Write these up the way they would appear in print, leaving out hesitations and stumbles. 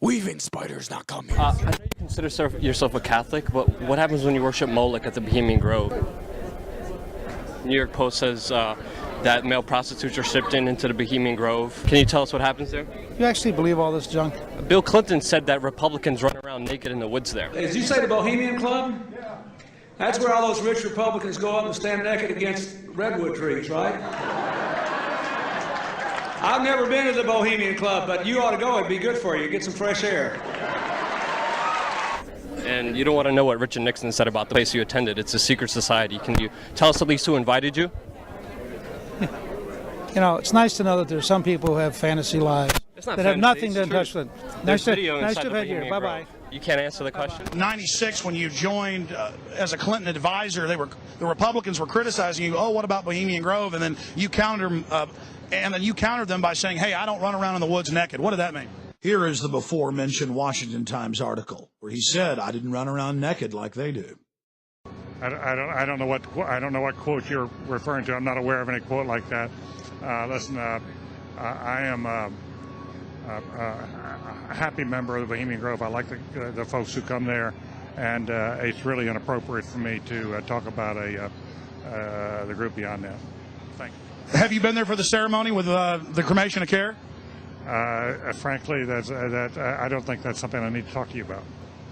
Weaving spiders not coming. I know you consider yourself a Catholic, but what happens when you worship Moloch at the Bohemian Grove? New York Post says that male prostitutes are shipped into the Bohemian Grove. Can you tell us what happens there? You actually believe all this junk? Bill Clinton said that Republicans run around naked in the woods there. Did you say the Bohemian Club? Yeah. That's where all those rich Republicans go up and stand naked against redwood trees, right? I've never been to the Bohemian Club, but you ought to go. It'd be good for you. Get some fresh air. And you don't want to know what Richard Nixon said about the place you attended. It's a secret society. Can you tell us at least who invited you? You know, it's nice to know that there's some people who have fantasy lives that have nothing to touch with. Nice to have had you. Bye-bye. You can't answer the question? 96, when you joined as a Clinton advisor, the Republicans were criticizing you. Oh, what about Bohemian Grove? And then you countered them by saying, hey, I don't run around in the woods naked. What did that mean? Here is the before-mentioned Washington Times article where he said, I didn't run around naked like they do. I don't know what quote you're referring to. I'm not aware of any quote like that. Listen, I am a happy member of the Bohemian Grove. I like the folks who come there, and it's really inappropriate for me to talk about the group beyond that. Thank you. Have you been there for the ceremony with the cremation of care? Frankly, I don't think that's something I need to talk to you about.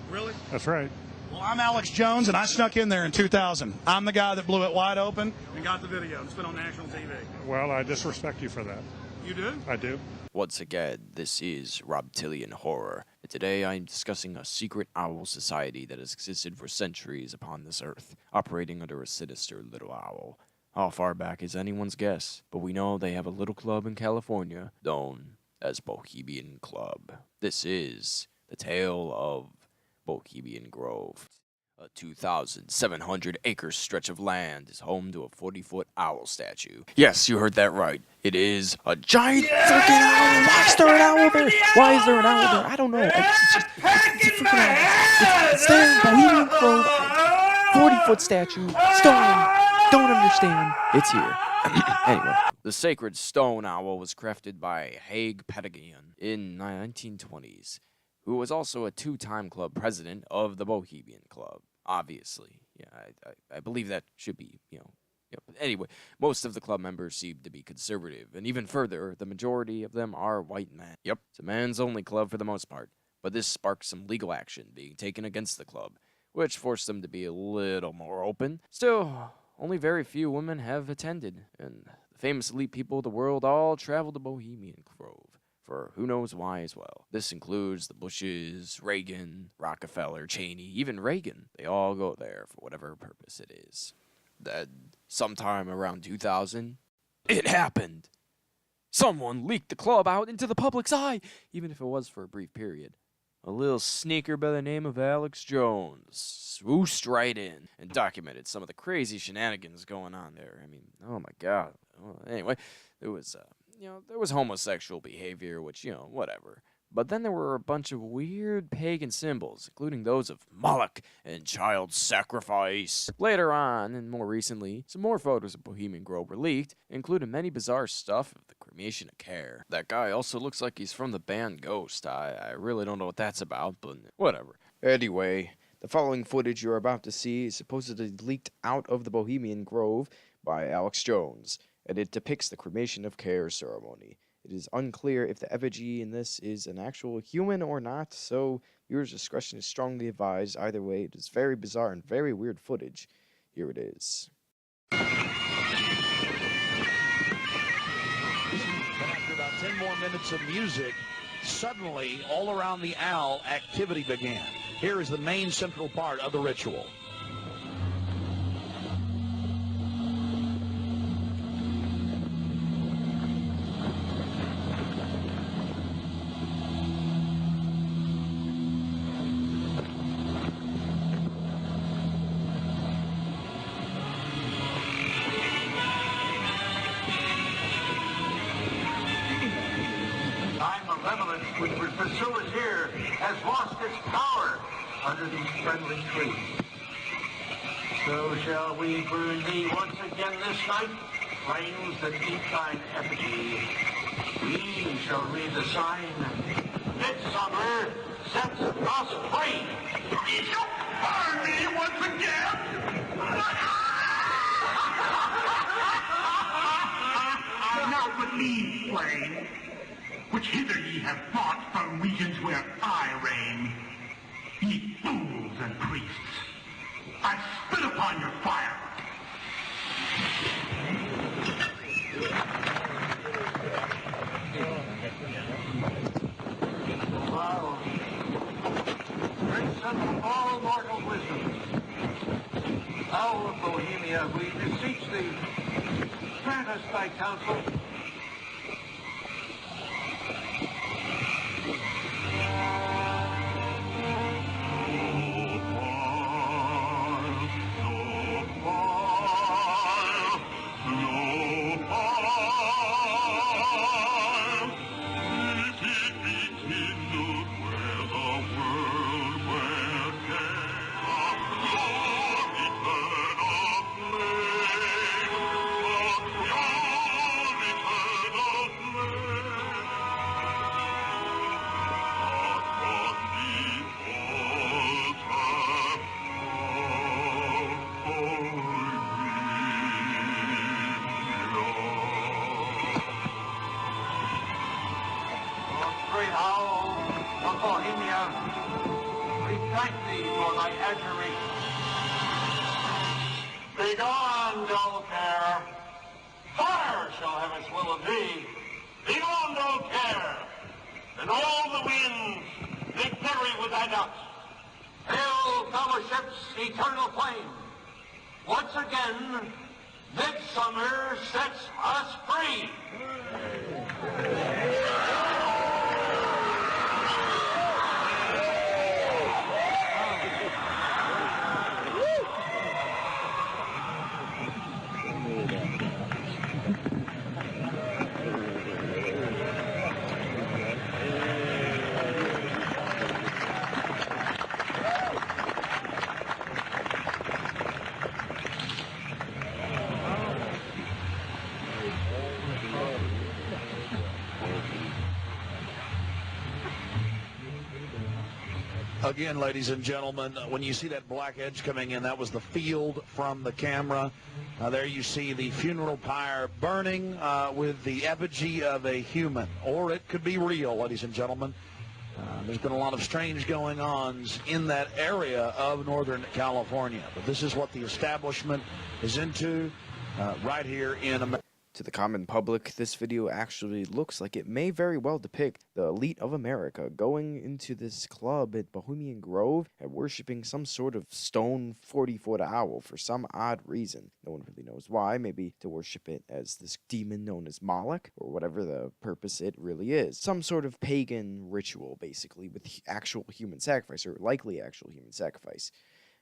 Really? That's right. Well, I'm Alex Jones, and I snuck in there in 2000. I'm the guy that blew it wide open and got the video. It's been on national TV. Well, I disrespect you for that. You do? I do. Once again, this is Reptilian Horror, and today I am discussing a secret owl society that has existed for centuries upon this earth, operating under a sinister little owl. How far back is anyone's guess, but we know they have a little club in California known as Bohemian Club. This is the tale of Bohemian Grove. A 2,700-acre stretch of land is home to a 40-foot owl statue. Yes, you heard that right. It is a giant freaking owl. Why is there an owl there? Why is there an owl there? I don't know. It's a freaking owl. It's there in Bohemian Grove. 40-foot statue. Stone. Don't understand. It's here. Anyway, the sacred stone owl was crafted by Haig Patagian in the 1920s, who was also a two-time club president of the Bohemian Club. Obviously, yeah, I believe that should be, Anyway, most of the club members seem to be conservative, and even further, the majority of them are white men. Yep, it's a man's-only club for the most part, but this sparked some legal action being taken against the club, which forced them to be a little more open. Still, only very few women have attended, and the famous elite people of the world all travel to Bohemian Grove. For who knows why as well. This includes the Bushes, Reagan, Rockefeller, Cheney, even Reagan. They all go there for whatever purpose it is. Then, sometime around 2000, it happened. Someone leaked the club out into the public's eye, even if it was for a brief period. A little sneaker by the name of Alex Jones swooshed right in and documented some of the crazy shenanigans going on there. I mean, oh my God. Well, anyway, there was homosexual behavior, which, whatever. But then there were a bunch of weird pagan symbols, including those of Moloch and child sacrifice. Later on, and more recently, some more photos of Bohemian Grove were leaked, including many bizarre stuff of the cremation of care. That guy also looks like he's from the band Ghost. I really don't know what that's about, but whatever. Anyway, the following footage you're about to see is supposedly leaked out of the Bohemian Grove by Alex Jones, and it depicts the cremation of care ceremony. It is unclear if the effigy in this is an actual human or not, so viewers' discretion is strongly advised. Either way, it is very bizarre and very weird footage. Here it is. After about 10 more minutes of music, suddenly, all around the owl, activity began. Here is the main central part of the ritual. Which would pursue us here, has lost its power under these friendly trees. So shall we burn thee once again this night, flames that eat thine effigy. We shall read the sign, Midsummer. free. You shall burn me once again. Not but me, flame, which hither ye have brought from regions where I reign. Ye fools and priests, I spit upon your fire. Prince of all mortal wisdom, Owl of Bohemia, we beseech thee, grant us thy counsel. Great Owl of Bohemia, we thank thee for thy adjuration. Begone, dull care. Fire shall have its will of thee. Begone, dull care. And all the winds, victory with thy ducks. Hail, fellowship's eternal flame. Once again, midsummer sets us free. Again, ladies and gentlemen, when you see that black edge coming in, that was the field from the camera. There you see the funeral pyre burning with the effigy of a human, or it could be real, ladies and gentlemen. There's been a lot of strange going-ons in that area of Northern California, but this is what the establishment is into right here in America. To the common public, this video actually looks like it may very well depict the elite of America going into this club at Bohemian Grove and worshipping some sort of stone 40-foot owl for some odd reason. No one really knows why. Maybe to worship it as this demon known as Moloch, or whatever the purpose it really is. Some sort of pagan ritual, basically, with actual human sacrifice, or likely actual human sacrifice.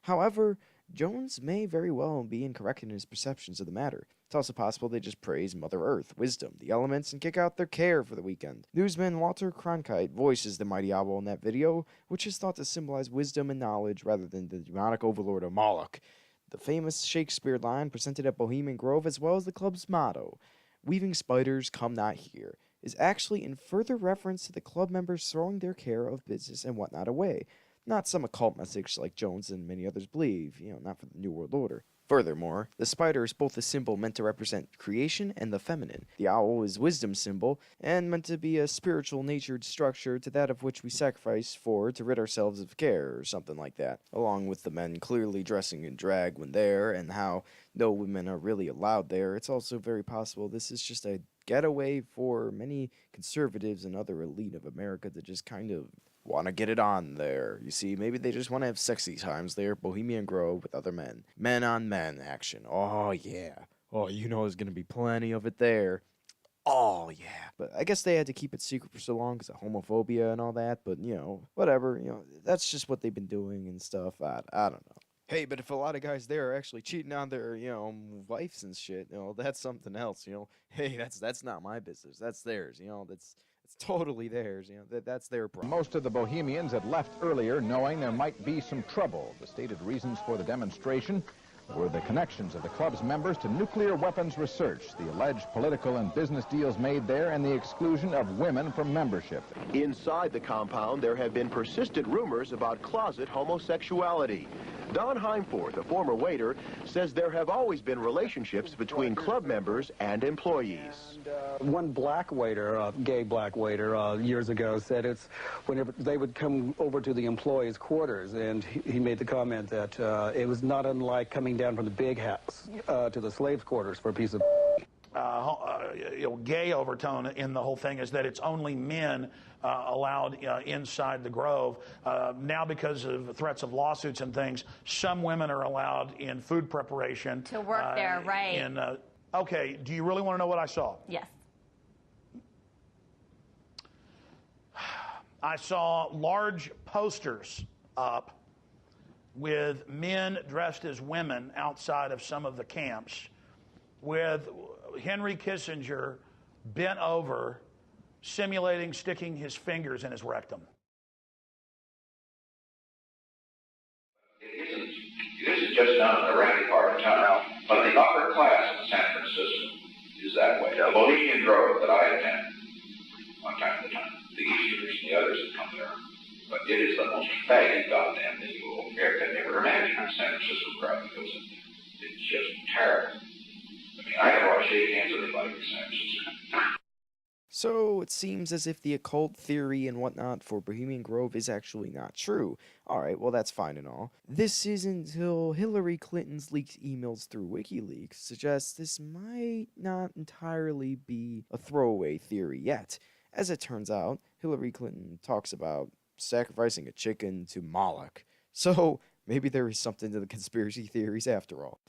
However, Jones may very well be incorrect in his perceptions of the matter. It's also possible they just praise Mother Earth, wisdom, the elements, and kick out their care for the weekend. Newsman Walter Cronkite voices the mighty owl in that video, which is thought to symbolize wisdom and knowledge rather than the demonic overlord of Moloch. The famous Shakespeare line presented at Bohemian Grove, as well as the club's motto, "Weaving spiders come not here," is actually in further reference to the club members throwing their care of business and whatnot away. Not some occult message like Jones and many others believe, not for the New World Order. Furthermore, the spider is both a symbol meant to represent creation and the feminine. The owl is wisdom's symbol, and meant to be a spiritual natured structure to that of which we sacrifice for to rid ourselves of care, or something like that. Along with the men clearly dressing in drag when there, and how no women are really allowed there, it's also very possible this is just a getaway for many conservatives and other elite of America to just kind of want to get it on there. You see, maybe they just want to have sexy times there, Bohemian Grove, with other men. Men on men action. Oh, yeah. Oh, there's going to be plenty of it there. Oh, yeah. But I guess they had to keep it secret for so long because of homophobia and all that. But, whatever. That's just what they've been doing and stuff. I don't know. Hey, but if a lot of guys there are actually cheating on their, wives and shit, that's something else, Hey, that's not my business. That's theirs, it's totally theirs, that's their problem. Most of the Bohemians had left earlier knowing there might be some trouble. The stated reasons for the demonstration were the connections of the club's members to nuclear weapons research, the alleged political and business deals made there, and the exclusion of women from membership. Inside the compound, there have been persistent rumors about closet homosexuality. Don Heimforth, a former waiter, says there have always been relationships between club members and employees. One black waiter, gay black waiter, years ago said it's whenever they would come over to the employees' quarters, and he made the comment that it was not unlike coming down from the big house to the slaves' quarters for a piece of gay overtone in the whole thing is that it's only men allowed inside the Grove. Now, because of threats of lawsuits and things, some women are allowed in food preparation. To work there, right. Okay, do you really want to know what I saw? Yes. I saw large posters up with men dressed as women outside of some of the camps, with Henry Kissinger bent over, simulating sticking his fingers in his rectum. It isn't just down in the ratty part of town, but the upper class in San Francisco is that way. The Bohemian Grove that I attend, one time to time, the Easterners and the others that come there, but it is the most faggy goddamn thing you will ever imagine in San Francisco crowd, because it's just terrible. I mean, I never want to shake hands with anybody in San Francisco. So it seems as if the occult theory and whatnot for Bohemian Grove is actually not true. Alright, well that's fine and all. This is until Hillary Clinton's leaked emails through WikiLeaks suggests this might not entirely be a throwaway theory yet. As it turns out, Hillary Clinton talks about sacrificing a chicken to Moloch. So maybe there is something to the conspiracy theories after all.